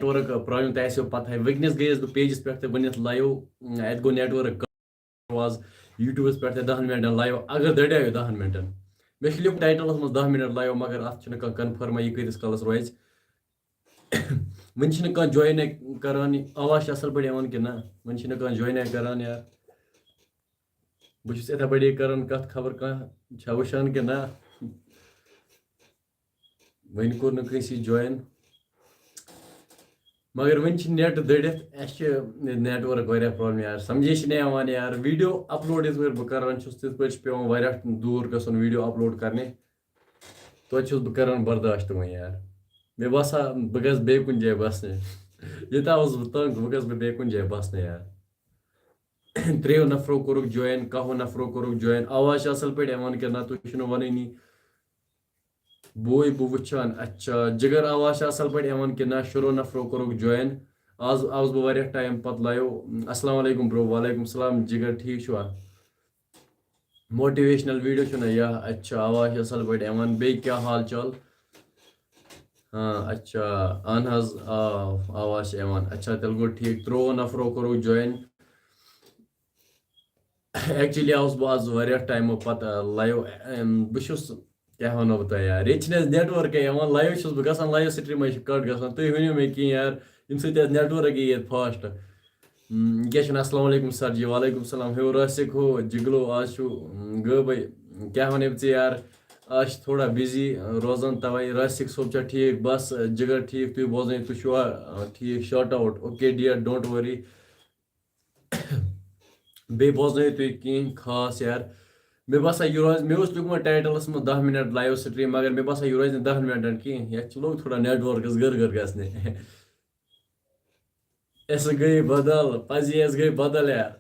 Network problem تہ آسیو پتہ ونکس گٔیَس بہٕ پیجس پٮ۪ٹھ تہِ ؤنِتھ لایو اتہِ گوٚو نیٹورک واز یوٗٹیوٗبس پٮ۪ٹھ تہِ 10 مِنٹن لایو اگر دریو 10 مِنٹن مےٚ چھُ لیوٗکھمُت ٹایٹلس منٛز 10 مِنٹ لایو مگر اتھ چھُنہٕ کانٛہہ کنفرما یہِ کۭتِس کالس روزِ وۄنۍ چھُنہٕ کانٛہہ جوینے کران آواز چھِ اصل پٲٹھۍ یِوان کِنہٕ نہ وۄنۍ چھُنہٕ کانٛہہ جوینے کران یار بہٕ چھُس یِتھے پٲٹھی کران کتھ خبر کانٛہہ چھا وٕچھان کِنہٕ نہ وۄنۍ کوٚر نہٕ کٲنٛسی جوین مگر وۄنۍ چھِ نیٹ دٔڑِتھ اَسہِ چھِ نیٹ ؤرک واریاہ پرابلم یار سمجھے چھِ نہٕ یِوان یار ویٖڈیو اپلوڈ یِتھ پٲٹھۍ بہٕ کران چھُس تِتھ پٲٹھۍ چھُ پیٚوان واریاہ دوٗر گژھُن ویٖڈیو اپلوڈ کرنہِ توتہِ چھُس بہٕ کران برداشت وۄنۍ یار مےٚ باسان بہٕ گژھٕ بیٚیہِ کُنہِ جایہِ بسنہِ یوٗتاہ اوسُس بہٕ تنٛگ وۄنۍ گژھٕ بہٕ بیٚیہِ کُنہِ جایہِ بسنہِ یار 3 نفرو کوٚرُکھ جوین 10 نفرو کوٚرُکھ جوین آواز چھِ اصل پٲٹھۍ یِوان کِنہٕ نہ تُہۍ چھِو نہٕ ونٲنی بوے بہٕ وٕچھان اچھا جگر آواز چھِ اصل پٲٹھۍ یِوان کِنہٕ نہ 6 نفرو کوٚرُکھ جوین آز آوُس بہٕ واریاہ ٹایم پتہٕ لایو السلام علیکم برو وعلیکم السلام جگر ٹھیٖک چھُوا موٹِویشنل ویٖڈیو چھُنہ یا اچھا آواز چھِ اصل پٲٹھۍ یِوان بیٚیہِ کیٛاہ حال چال ہاں اچھا اہن حظ آ آواز چھِ یِوان اچھا تیٚلہِ گوٚو ٹھیٖک 13 نفرو کوٚرُکھ جوین ایکچُؤلی آوُس بہٕ آز واریاہ ٹایمو پتہٕ لایو بہٕ چھُس کیٛاہ وَنو بہٕ تۄہہِ یار ییٚتہِ چھِنہٕ حظ نیٹ ؤرکٕے یِوان لایو چھُس بہٕ گژھان لایو سٹریٖمٕے چھِ کٹ گژھان تُہۍ ؤنِو مےٚ کینٛہہ یار ییٚمہِ سۭتۍ اَسہِ نیٹ ؤرک یی ییٚتہِ فاسٹ کیٛاہ چھُنہٕ السلام علیکم سر جی وعلیکم السلام ہیو راسِک ہو جگلو آز چھُ غٲبٕے کیٛاہ وَنے بہٕ ژےٚ یار آز چھِ تھوڑا بِزی روزان تَوَے راسِک صٲب چھا ٹھیٖک بس جگر ٹھیٖک تُہۍ بوزنٲیِو تُہۍ چھُوا ٹھیٖک shot out okay dear don't ؤری بیٚیہِ بوزنٲیِو تُہۍ کینٛہہ خاص یار مےٚ باسان یہِ روزِ مےٚ اوس لیوٗکھمُت ٹایٹلس منٛز 10 مِنٹ لایو سٹریٖم مگر مےٚ باسان یہِ روزِ نہٕ 10 مِنٹن کینٛہہ یتھ چھُ لوٚگ تھوڑا نیٹ ؤرکس گٔر گژھنہِ ایسے گٔے بدل پزی ایس گٔے بدل یار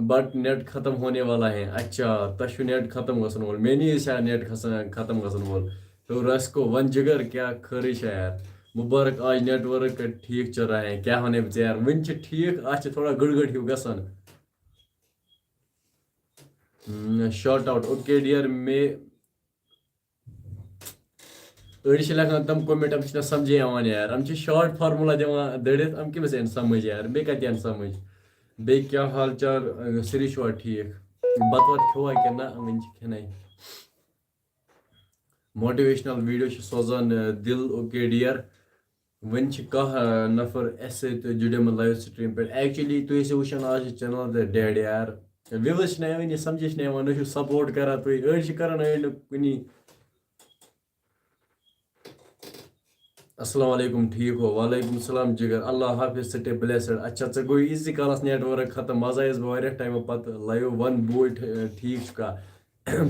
بٹ نیٹ ختم ہونے والا ہے اچھا تۄہہِ چھُ نیٹ ختم گژھن وول مےٚ نِیے چھا نیٹ ختم گژھن وول ہیو راسکو ون جگر کیٛاہ خٲرٕے چھا یار مُبارک آج نیٹ ؤرک ٹھیٖک چل رہا ہے کیٛاہ ونے بہٕ ژےٚ یار وٕنہِ چھِ ٹھیٖک اتھ چھِ تھوڑا گڑ ہیوٗ گژھان شاٹ آوُٹ اوکے ڈِیر مے أڑۍ چھِ لیکھان تِم کومنٹ یِم چھِنہٕ سمجھے یِوان یار یِم چھِ شاٹ فارمولا دِوان دٔڑِتھ یِم کٔمِس یِن سمجھ یار بیٚیہِ کتہِ یِن سمجھ بیٚیہِ کیٛاہ حال چال سٲری چھُوا ٹھیٖک بتہٕ وتہٕ کھیوٚوا کِنہٕ نہ وٕنہِ چھِ کھٮ۪نَے موٹِویشنل ویٖڈیو چھِ سوزان دِل اوکے ڈِیر وۄنۍ چھِ کاہ نفر اَسہِ سۭتۍ جُڑیمٕتۍ لایو سٹریٖم پٮ۪ٹھ ایکچُؤلی تُہۍ ٲسِو وٕچھان آز چھِ چینل تہِ ڈیڈ یار وِوٕز چھِنہٕ یِوان یہِ سمجھے چھِنہٕ یِوان نہ چھُ سپوٹ کران تُہۍ أڑۍ چھِ کران أڑۍ نہٕ کُنی السلام علیکم ٹھیٖک ہو وعلیکم السلام جگر اللہ حافظ سٹے بلیسڈ اچھا ژےٚ گوٚو ایٖزی کالس نیٹ ؤرک ختم مزٕ آیس بہٕ واریاہ ٹایمو پتہٕ لایو ون بوے ٹھیٖک چھُکھا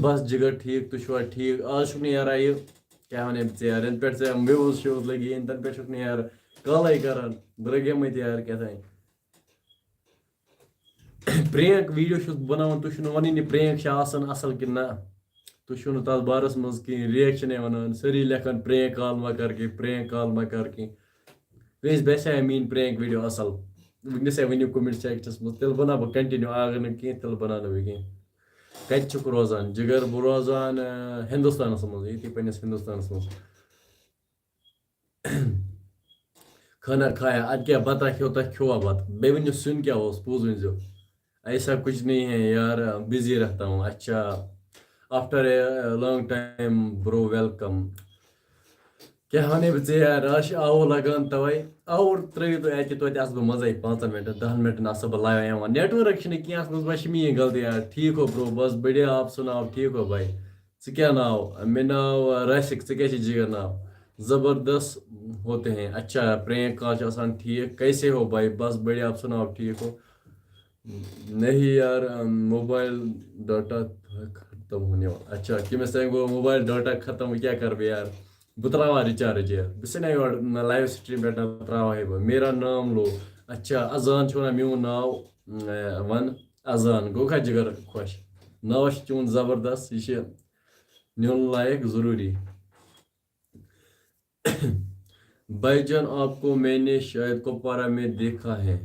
بس جگر ٹھیٖک تُہۍ چھُوا ٹھیٖک آز چھُکھ نہٕ یارا یہِ کیٛاہ ونے بہٕ ژےٚ یار یَنہٕ پٮ۪ٹھ ژےٚ وِوٕز شِوٕز لگی یِنۍ تَنہٕ پٮ۪ٹھ چھُکھ نہٕ یار کالے کران درٛٲگیمٕتۍ یار کیٛاہ تانۍ پرینک ویٖڈیو چھُس بہٕ بناوان تُہۍ چھِو نہٕ ونٲنی پرینک چھا آسان اصل کِنہٕ نہ تُہۍ چھِو نہٕ تتھ بارس منٛز کِہینۍ رِیکشنٕے ونان سٲری لیکھان پرینک کال ما کر کینٛہہ پرینک کال ما کر کینٛہہ کٲنٛسہِ باسیٛا میٲنۍ پرینک ویٖڈیو اصل وٕنکیٚسے ؤنِو کومنٹ سیکشنس منٛز تیٚلہِ بناو بہٕ کنٹِنیو اگر نہٕ کینٛہہ تیٚلہِ بناونہٕ بہٕ کینٛہہ کتہِ چھُکھ روزان جگر بہٕ روزان ہندوستانس منٛز ییٚتی پننِس ہندوستانس منٛز کھانا کھایا ادٕ کیٛاہ بتہ کھیوٚو تۄہہِ کھیوٚوا بتہٕ بیٚیہِ ؤنِو سیُن کیٛاہ اوس پوٚز ؤنۍزیو ایسا کچھ نہیں ہے یار بزی رہتا ہوں اچھا آفٹر اے لانگ ٹایم برو ویلکم کیٛاہ ونے بہٕ ژےٚ یار آز چھِ آوُر لگان تَوَے آوُر ترٛٲیِو تُہۍ اَتہِ توتہِ آسہٕ بہٕ مَزَے 5 مِنٹَن 10 مِنٹَن آسہٕ بہٕ لایِو یِوان نیٹ ؤرٕک چھِنہٕ کینٛہہ اَتھ منٛز ما چھِ میٛٲنۍ غلطی یار ٹھیٖک ہو برو بس بڑھیا آپ سُناو ٹھیٖک ہو بھائی ژٕ کیٛاہ ناو مےٚ ناو راسِک ژٕ کیٛاہ چھِ جگر ناو زبردست ہوتے ہیں اچھا پرینک کال چھِ آسان ٹھیٖک کیسے ہو بھائی بس بڑھیا آپ سُناو ٹھیٖک ہو نہیں یار موبائل ڈاٹا ختم ہونے والا اچھا کٔمِس تانۍ گوٚو موبایل ڈاٹا ختم وۄنۍ کیٛاہ کَرٕ بہٕ یار بہٕ ترٛاوہا رِچارٕج یار بہٕ چھُسے نہ یورٕ لایِو سٹریٖم پٮ۪ٹھ ترٛاوہے بہٕ میرا نام لو اچھا اذان چھُ وَنان میون ناو وَن اذان گوٚو کھا جگر خۄش ناو چھُ چون زبردست یہِ چھِ نیُن لایق ضروٗری بھائی جان آپ کو میں نے شاید کپوارہ میں دیکھا ہے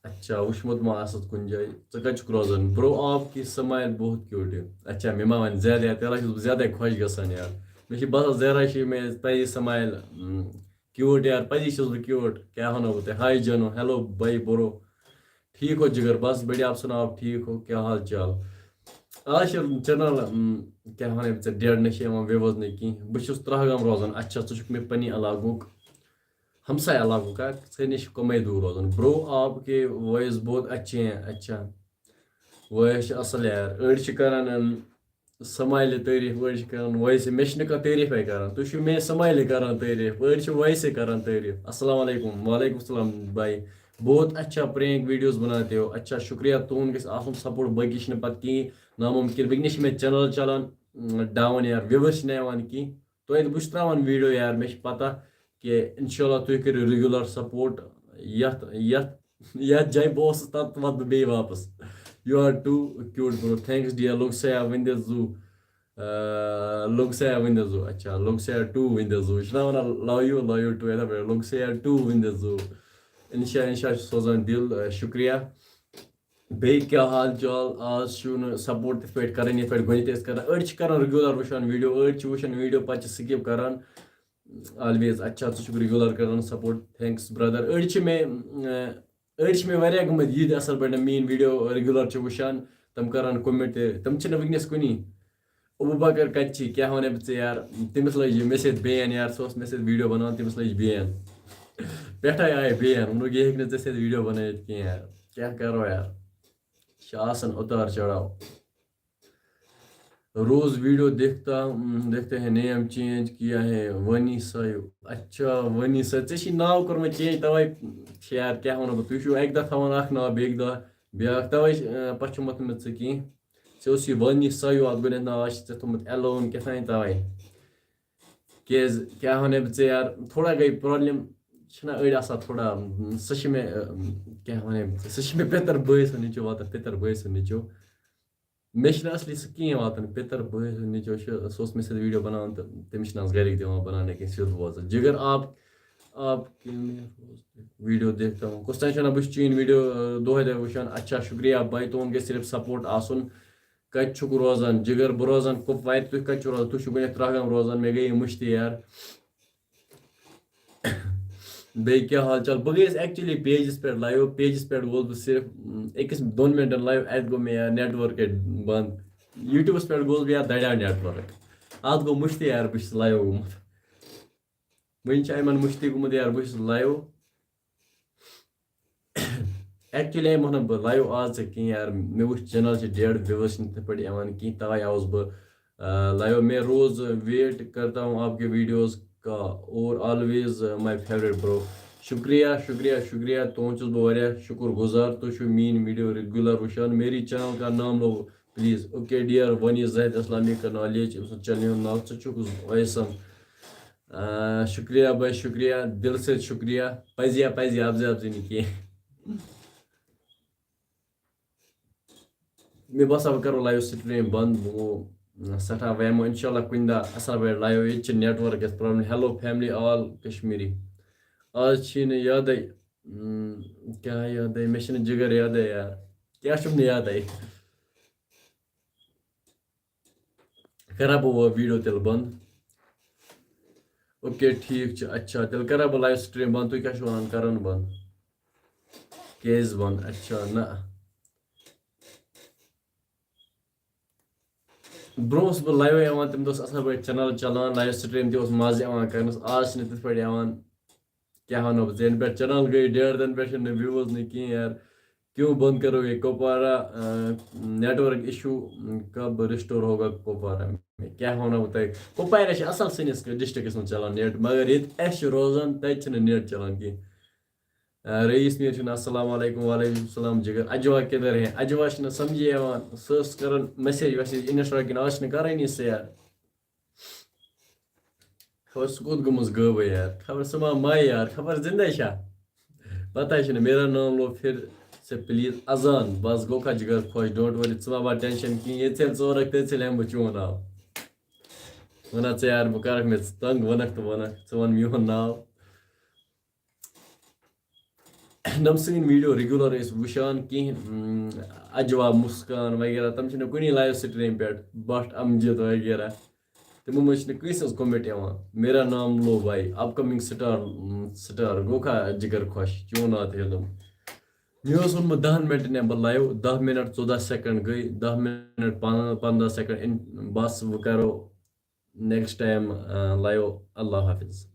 اچھا وٕچھمُت ما آسَتھ کُنہِ جایہِ ژٕ کَتہِ چھُکھ روزان برو آپ کی سمایل بہت کیوٗٹ اچھا مےٚ ما وَنہِ زیادٕ یار تیٚلہِ چھُس بہٕ زیادَے خۄش گژھان یار مےٚ چھِ باسان زیرا چھِ مےٚ پَزِ سمایل کیوٹ یار پزی چھُس بہٕ کیوٹ کیٛاہ وَنو بہٕ تۄہہِ ہاے جانو ہیلو بھائی برو ٹھیک ہو جگر بس بڑھیا آپ سناؤ آپ ٹھیک ہو کیا حال چال آج چھِ چینل کیٛاہ وَنَے بہٕ ژےٚ ڈیڈ چھِ یِوان وِوٕز نہٕ کینٛہہ بہٕ چھُس ترٛہگام روزان اچھا ژٕ چھُکھ مےٚ پنٛنہِ علاقُک ہمسائے علاقوں کا ژےٚ نِش کمٕے دوٗر روزان برو آپ کے وائس بہت اچھے ہیں اچھا وائس چھِ اَصٕل یار أڑۍ چھِ کران سمایلہِ تعریٖف أڑۍ چھِ کران وایسہِ مےٚ چھِ نہٕ کانٛہہ تعریٖفے کران تُہۍ چھِو مےٚ سمایلہِ کران تعریٖف أڑۍ چھِ وایسے کران تعریٖف السلام علیکم وعلیکم السلام بھائی بہت اچھا پرینک ویڈیوز بناتے ہو اچھا شکریہ تُہُنٛد گژھِ آسُن سپورٹ باقی چھِنہٕ پتہٕ کِہیٖنۍ ناممکن وٕنکٮ۪نس چھِ مےٚ چینل چلان ڈاوُن یار وِوٕز چھِنہٕ یِوان کینٛہہ توتہِ بہٕ چھُس ترٛاوان ویٖڈیو یار مےٚ چھِ پتہ کہ انشاء اللہ تُہۍ کٔرِو رِگیوٗلر سپورٹ یتھ جایہِ بہٕ اوسُس تتھ واتہٕ بہٕ بیٚیہِ واپس یوٗ آر ٹوٗ کیوٗٹ برو تھینکٕس ڈِیر لوٚگسیا ؤنۍ زوٗ لوٚگسیا ؤنۍ زوٗ اچھا لوٚگسیا ٹوٗ ؤنۍ زوٗ یہِ چھُنہ ونان لو یوٗ ٹوٗ یِتھے پٲٹھۍ لوٚگسیا ٹوٗ ؤنۍ زوٗ انشا چھُ سوزان دِل شُکریہ بیٚیہِ کیٛاہ حال چال آز چھُ نہٕ سپورٹ تِتھ پٲٹھۍ کران یِتھ پٲٹھۍ گۄڈنٮ۪تھ ٲسۍ کران أڑۍ چھِ کران رِگیوٗلر وٕچھان ویٖڈیو أڑۍ چھِ وٕچھان ویٖڈیو پتہٕ چھِ سِکِپ کران آلویز اچھا ژٕ چھُکھ رِگیوٗلر کران سپورٹ تھینکٕس برٛدر أڑۍ چھِ مےٚ واریاہ گٔمٕتۍ یِتھ اَصٕل پٲٹھۍ میٲنۍ ویٖڈیو رِگیوٗلر چھِ وٕچھان تِم کران کومنٹ تہِ تِم چھِنہٕ وٕنکٮ۪نس کُنی ابوٗبکر کچی کیٛاہ وَنَے بہٕ ژےٚ یار تٔمِس لٔج مےٚ سۭتۍ بین یار سُہ اوس مےٚ سۭتۍ ویٖڈیو بناوان تٔمِس لٔج بین پٮ۪ٹھے آیہِ بین ووٚنُکھ یہِ ہیٚکہِ نہٕ ژےٚ سۭتۍ ویٖڈیو بنٲیِتھ کینٛہہ یار کیٛاہ کرو یار یہِ چھِ آسان اُتار چڑاو روز ویڈیو دیکھتے ہیں نیم چینج کیا ہے ونی سایو اچھا ونی سا ژےٚ چھی ناو کوٚرمُت چینج تَوَے چھِ یار کیٛاہ وَنو بہٕ تُہۍ چھِو اَکہِ دۄہ تھاوان اکھ ناو بیٚکہِ دۄہ بیٛاکھ تَوَے پَشومُت نہٕ ژٕ کینٛہہ ژےٚ اوسُے ونی سایو اَتھ گۄڈنٮ۪تھ ناو آز چھِ ژےٚ تھوٚمُت ایلون کیٛاہ تام تَوَے کیٛازِ کیٛاہ وَنَے بہٕ ژےٚ یار تھوڑا گٔے پرٛابلِم چھِنہ أڑۍ آسان تھوڑا سۄ چھِ مےٚ کیٛاہ وَنَے بہٕ ژےٚ سۄ چھِ مےٚ پِتٕر بٲے سُنٛد نیٚچوٗ واتان پِتٕر بٲے سُنٛد نیٚچوٗ مےٚ چھِنہٕ اَصلی سُہ کِہیٖنۍ واتان پِتٕر بٲے سُنٛد نیٚچوٗ چھُ سُہ اوس مےٚ سۭتۍ ویٖڈیو بناوان تہٕ تٔمِس چھِنہٕ آز گرِکۍ دِوان بناونہٕ کینٛہہ سیوٚد بوزان جگر آپ ویٖڈیو دیکھتا ہوں کُس تام چھِ وَنان بہٕ چھُس چٲنۍ ویٖڈیو دۄہے دۄہے وٕچھان اچھا شُکریہ بھائی تُہُنٛد گژھِ صرف سپورٹ آسُن کَتہِ چھُکھ روزان جگر بہٕ روزان کُپوارِ تُہۍ کَتہِ چھِو روزان تُہۍ چھِو گۄڈنٮ۪تھ ترٛہگام روزان مےٚ گٔے یہِ مٔشتٕے یار بیٚیہِ کیٛاہ حال چال بہٕ گٔیَس ایکچُؤلی پیجَس پٮ۪ٹھ لایِو پیجَس پٮ۪ٹھ گوٚوُس بہٕ صرف أکِس 2 مِنٹَن لایِو اَتہِ گوٚو مےٚ یار نیٹؤرٕک بنٛد یوٗٹیوٗبَس پٮ۪ٹھ گوٚوُس بہٕ یار دَریو نیٹؤرٕک اَتھ گوٚو مٔشتٕے یار بہٕ چھُس لایِو گوٚمُت وٕنہِ چھِ یِمَن مٔشتٕے گوٚمُت یار بہٕ چھُس لایِو ایکچُؤلی آیہِ مونہٕ بہٕ لایِو آز ژےٚ کینٛہہ یار مےٚ وٕچھ چینل چھِ ڈیڈ وِوٕز چھِنہٕ تِتھ پٲٹھۍ یِوان کینٛہہ تَوَے آوُس بہٕ لایِو میں روز ویٹ کرتا ہوں آپ کے ویڈیوز کا اور آلویز مائی فیورٹ برو شُکریہ شُکریہ شُکریہ تُہُنٛد چھُس بہٕ واریاہ شُکُر گُزار تُہۍ چھِو میٛٲنۍ ویٖڈیو رِگیوٗلر وٕچھان میری چینل کا نام لو پلیٖز اوکے ڈِیر ونی زاہد اسلامی کا نالیج أمۍ سُنٛد چینلہِ ہُنٛد ناو ژٕ چھُکھ ویسم شُکریہ بھائی شُکریہ دِلہٕ سۭتۍ شُکریہ پزی اَفضے نہٕ کینٛہہ مےٚ باسان بہٕ کَرو لایِو سٹریٖم بنٛد بہٕ گوٚو سٮ۪ٹھاہ وۄنۍ یِمو اِنشاء اللہ کُنہِ دۄہ اَصٕل پٲٹھۍ لایِو ییٚتہِ چھِ نیٹؤرٕک گژھِ پرٛابلِم ہیلو فیملی آل کشمیٖری آز چھی نہٕ یادٕے کیٛاہ یادٕے مےٚ چھِنہٕ جِگر یادٕے یار کیٛاہ چھُم نہٕ یادٕے کَرا بہٕ ویٖڈیو تیٚلہِ بنٛد اوکے ٹھیٖک چھُ اچھا تیٚلہِ کَرا بہٕ لایِو سٹریٖم بنٛد تُہۍ کیٛاہ چھِو وَنان کَرُن بنٛد کیٛازِ بنٛد اچھا نہ برونٛہہ اوسُس بہٕ لایِو یِوان تَمہِ دۄہ اوس اَصٕل پٲٹھۍ چَنَل چَلان لایِو سٹریٖم تہِ اوس مَزٕ یِوان کَرنَس آز چھِنہٕ تِتھ پٲٹھۍ یِوان کیٛاہ وَنو بہٕ ژےٚ یَنہٕ پٮ۪ٹھ چَنَل گٔے ڈیڑھ تَنہٕ پٮ۪ٹھ چھِنہٕ وِوٕز نہٕ کینٛہہ یار کیوں بنٛد کرو گے کپوارہ نیٹؤرٕک اِشوٗ کب رِسٹور ہوگا کپوارہ کیٛاہ وَنو بہٕ تۄہہِ کپوارہ چھِ اَصٕل سٲنِس ڈِسٹرکَس منٛز چلان نیٹ مگر ییٚتہِ اَسہِ چھِ روزان تَتہِ چھِنہٕ نیٹ چلان کینٛہہ رئیٖس میٖر چھُنہٕ السلام علیکم وعلیکم السلام جگر اجوا کِدھر ہے اجوا چھِنہٕ سَمجھی یِوان سۄ ٲس کران میسیج ویسیج اِنسٹا کِنۍ آز چھِنہٕ کَرٲنی سۄ یار خبر سُہ کوٚت گٔمٕژ غٲبٕے یار خبر سُہ ما مایہِ یار خبر زِندَے چھا پتہ چھِنہٕ میرا نام لو پھر سے پلیٖز اذان بس گوٚو کھا جگر خۄش ڈونٹ ؤری ژٕ ما بَر ٹٮ۪نشَن کِہیٖنۍ ییٚتہِ ژٕ ژورَکھ تٔتۍ ژٕ ہٮ۪مہٕ بہٕ چون ناو وَنان ژٕ یار بہٕ کَرَکھ مےٚ ژٕ تنٛگ وَنَکھ تہٕ وَنَکھ ژٕ وَن میون ناو نۄم سٲنۍ ویٖڈیو رِگیوٗلر ٲسۍ وٕچھان کینٛہہ اجوا مُسکان وغیرہ تِم چھِنہٕ کُنی لایِو سٹریٖم پٮ۪ٹھ بٹ امجد وغیرہ تمو مجھ نے کس کومنٹ یوان میرا نام لو بھائی اپ کمنگ سٹار گو کھا جگر خوش چون آت علم مے وونمت 10 منٹن بہ لائو 10 منٹ 14 سیکنڈ گئی 10 منٹ 15 سیکنڈ بس وہ کرو نیکسٹ ٹائم لائو اللہ حافظ.